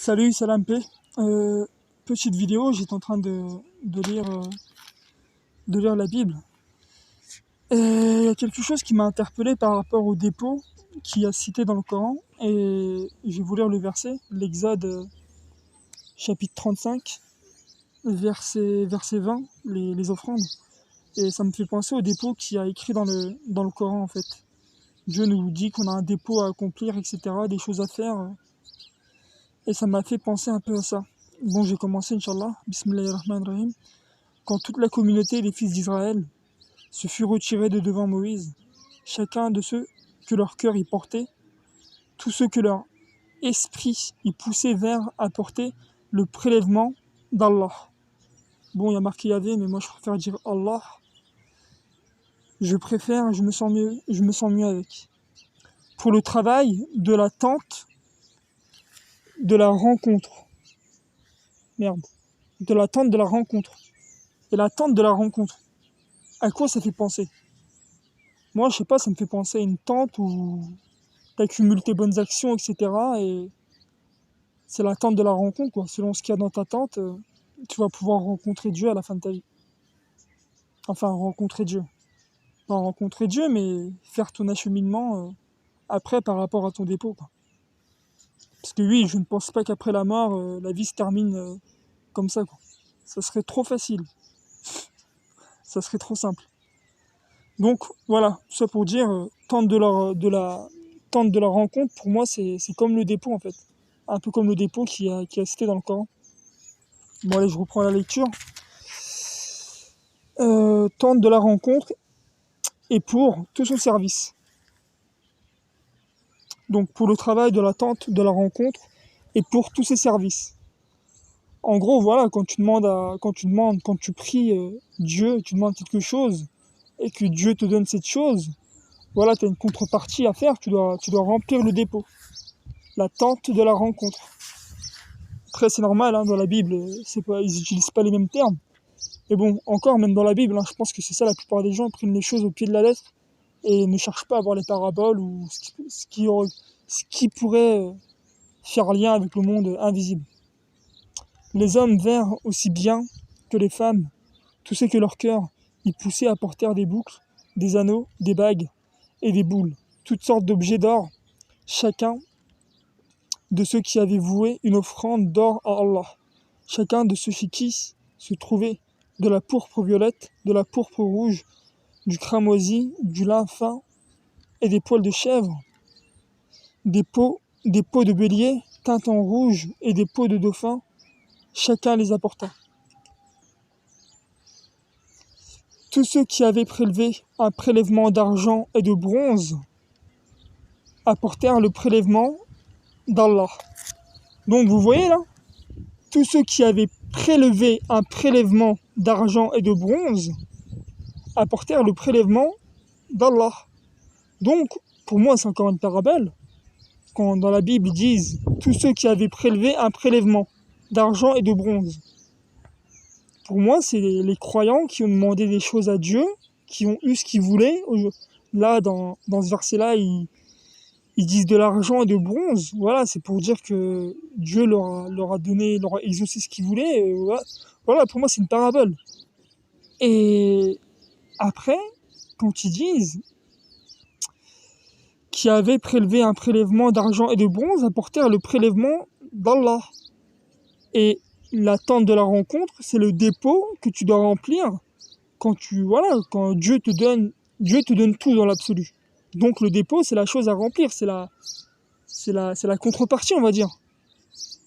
Salut, salam P. Petite vidéo, j'étais en train de lire la Bible. Et il y a quelque chose qui m'a interpellé par rapport au dépôt qui est cité dans le Coran. Et je vais vous lire le verset, l'Exode chapitre 35, verset 20, les offrandes. Et ça me fait penser au dépôt qui a écrit dans le Coran en fait. Dieu nous dit qu'on a un dépôt à accomplir, etc., des choses à faire. Et ça m'a fait penser un peu à ça. Bon, j'ai commencé, Inch'Allah. Bismillahirrahmanirrahim. Quand toute la communauté des fils d'Israël se fut retirée de devant Moïse, chacun de ceux que leur cœur y portait, tous ceux que leur esprit y poussait vers apporter le prélèvement d'Allah. Bon, il y a marqué Yahvé, mais moi je préfère dire Allah. Je me sens mieux avec. Pour le travail de la tente de la rencontre. Merde. De la tente de la rencontre. Et la tente de la rencontre, à quoi ça fait penser? Moi, je sais pas, ça me fait penser à une tente où t'accumules tes bonnes actions, etc. Et c'est la tente de la rencontre, quoi. Selon ce qu'il y a dans ta tente, tu vas pouvoir rencontrer Dieu à la fin de ta vie. Enfin, rencontrer Dieu. Pas rencontrer Dieu, mais faire ton acheminement après par rapport à ton dépôt, quoi. Parce que oui, je ne pense pas qu'après la mort, la vie se termine comme ça, quoi. Ça serait trop facile. Ça serait trop simple. Donc voilà, tout ça pour dire, tente de la rencontre, pour moi, c'est comme le dépôt en fait. Un peu comme le dépôt qui a cité dans le Coran. Bon allez, je reprends la lecture. Tente de la rencontre et pour tout son service. Donc pour le travail de la tente de la rencontre et pour tous ses services. En gros, voilà, quand tu pries Dieu, tu demandes quelque chose et que Dieu te donne cette chose, voilà, tu as une contrepartie à faire, tu dois remplir le dépôt. La tente de la rencontre. Après, c'est normal, hein, dans la Bible, ils n'utilisent pas les mêmes termes. Mais bon, encore, même dans la Bible, hein, je pense que c'est ça, la plupart des gens prennent les choses au pied de la lettre et ne cherchent pas à voir les paraboles ou ce qui pourrait faire lien avec le monde invisible. Les hommes vinrent aussi bien que les femmes, tout ce que leur cœur y poussait apportèrent des boucles, des anneaux, des bagues et des boules, toutes sortes d'objets d'or, chacun de ceux qui avaient voué une offrande d'or à Allah. Chacun de ceux chez qui se trouvait de la pourpre violette, de la pourpre rouge, du cramoisi, du lin fin et des poils de chèvre, des peaux de bélier teintes en rouge et des peaux de dauphin, chacun les apporta. Tous ceux qui avaient prélevé un prélèvement d'argent et de bronze apportèrent le prélèvement d'Allah. Donc vous voyez là, tous ceux qui avaient prélevé un prélèvement d'argent et de bronze apportèrent le prélèvement d'Allah. Donc, pour moi, c'est encore une parabole. Quand dans la Bible, ils disent tous ceux qui avaient prélevé un prélèvement d'argent et de bronze. Pour moi, c'est les croyants qui ont demandé des choses à Dieu, qui ont eu ce qu'ils voulaient. Là, dans ce verset-là, ils disent de l'argent et de bronze. Voilà, c'est pour dire que Dieu leur a donné, leur a exaucé ce qu'ils voulaient. Voilà, pour moi, c'est une parabole. Et après, quand ils disent qui avaient prélevé un prélèvement d'argent et de bronze apportèrent le prélèvement d'Allah. Et la tente de la rencontre, c'est le dépôt que tu dois remplir quand Dieu te donne tout dans l'absolu. Donc le dépôt, c'est la chose à remplir, c'est la contrepartie, on va dire.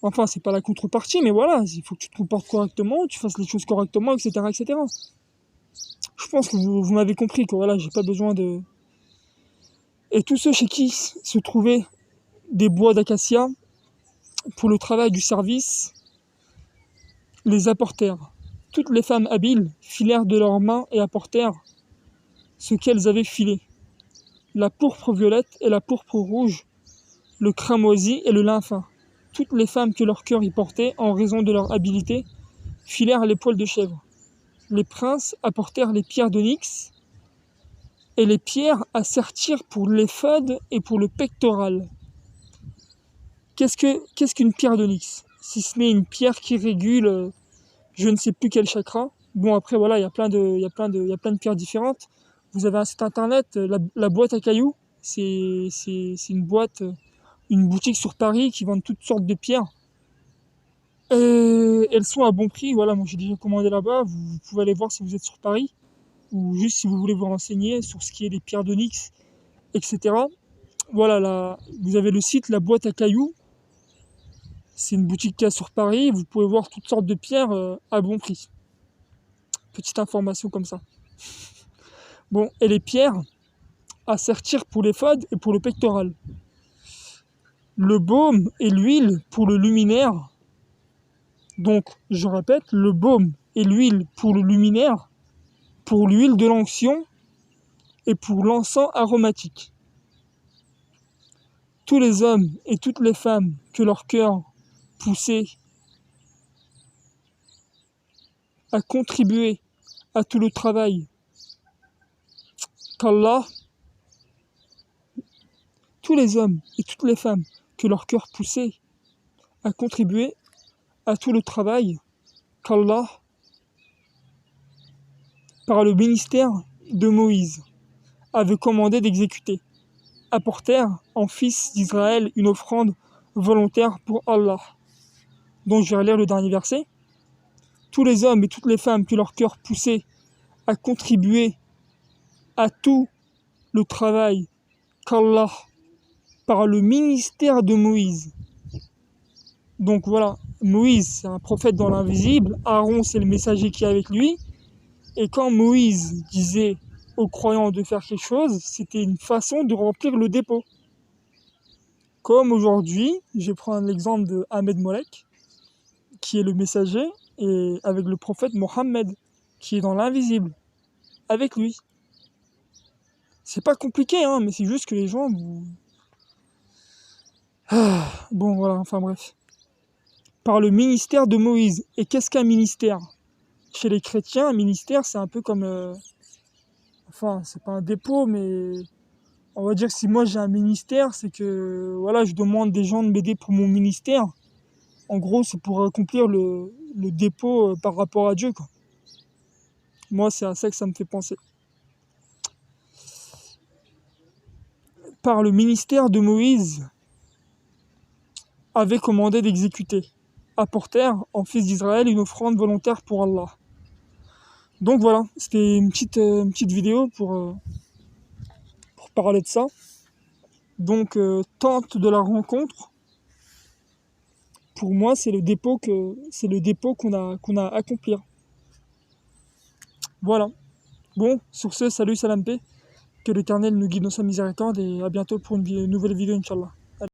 Enfin, c'est pas la contrepartie, mais voilà, il faut que tu te comportes correctement, tu fasses les choses correctement, etc., etc. Je pense que vous m'avez compris, que voilà, j'ai pas besoin de... Et tous ceux chez qui se trouvaient des bois d'acacia pour le travail du service les apportèrent. Toutes les femmes habiles filèrent de leurs mains et apportèrent ce qu'elles avaient filé. La pourpre violette et la pourpre rouge, le cramoisi et le lin fin. Toutes les femmes que leur cœur y portait, en raison de leur habileté, filèrent les poils de chèvre. Les princes apportèrent les pierres d'onyx et les pierres à sertir pour l'éphod et pour le pectoral. Qu'est-ce qu'une pierre d'onyx? si ce n'est une pierre qui régule je ne sais plus quel chakra. Bon, après, voilà, il y a plein de pierres différentes. Vous avez un site internet, la boîte à cailloux, c'est une boutique sur Paris qui vend toutes sortes de pierres. Elles sont à bon prix, voilà, moi j'ai déjà commandé là-bas, vous pouvez aller voir si vous êtes sur Paris, ou juste si vous voulez vous renseigner sur ce qui est les pierres d'onyx, etc. Voilà, là, vous avez le site La Boîte à Cailloux, c'est une boutique qu'il y a sur Paris, vous pouvez voir toutes sortes de pierres à bon prix. Petite information comme ça. Bon, et les pierres à sertir pour les l'éphodes et pour le pectoral. Le baume et l'huile pour le luminaire. Donc, je répète, le baume et l'huile pour le luminaire, pour l'huile de l'onction et pour l'encens aromatique. Tous les hommes et toutes les femmes que leur cœur poussait à contribuer à tout le travail qu'Allah, tous les hommes et toutes les femmes que leur cœur poussait à contribuer à tout le travail qu'Allah, par le ministère de Moïse, avait commandé d'exécuter, apportèrent en fils d'Israël une offrande volontaire pour Allah. Donc je vais relire le dernier verset. Tous les hommes et toutes les femmes que leur cœur poussait à contribuer à tout le travail qu'Allah, par le ministère de Moïse. Donc voilà, Moïse, c'est un prophète dans l'invisible, Aaron, c'est le messager qui est avec lui, et quand Moïse disait aux croyants de faire quelque chose, c'était une façon de remplir le dépôt. Comme aujourd'hui, je prends l'exemple de Ahmed Molek, qui est le messager, et avec le prophète Mohammed, qui est dans l'invisible, avec lui. C'est pas compliqué, hein, mais c'est juste que les gens... Bon, voilà, enfin bref. Par le ministère de Moïse. Et qu'est-ce qu'un ministère? Chez les chrétiens, un ministère, c'est un peu comme... Enfin, c'est pas un dépôt, mais... On va dire que si moi j'ai un ministère, c'est que voilà, je demande des gens de m'aider pour mon ministère. En gros, c'est pour accomplir le dépôt par rapport à Dieu, quoi. Moi, c'est à ça que ça me fait penser. Par le ministère de Moïse, avait commandé d'exécuter, apportèrent en fils d'Israël une offrande volontaire pour Allah. Donc voilà, c'était une petite vidéo pour parler de ça. Donc, tente de la rencontre, pour moi, c'est le dépôt qu'on a à accomplir. Voilà. Bon, sur ce, salut, salam paix. Que l'Éternel nous guide dans sa miséricorde et à bientôt pour une nouvelle vidéo, Inch'Allah.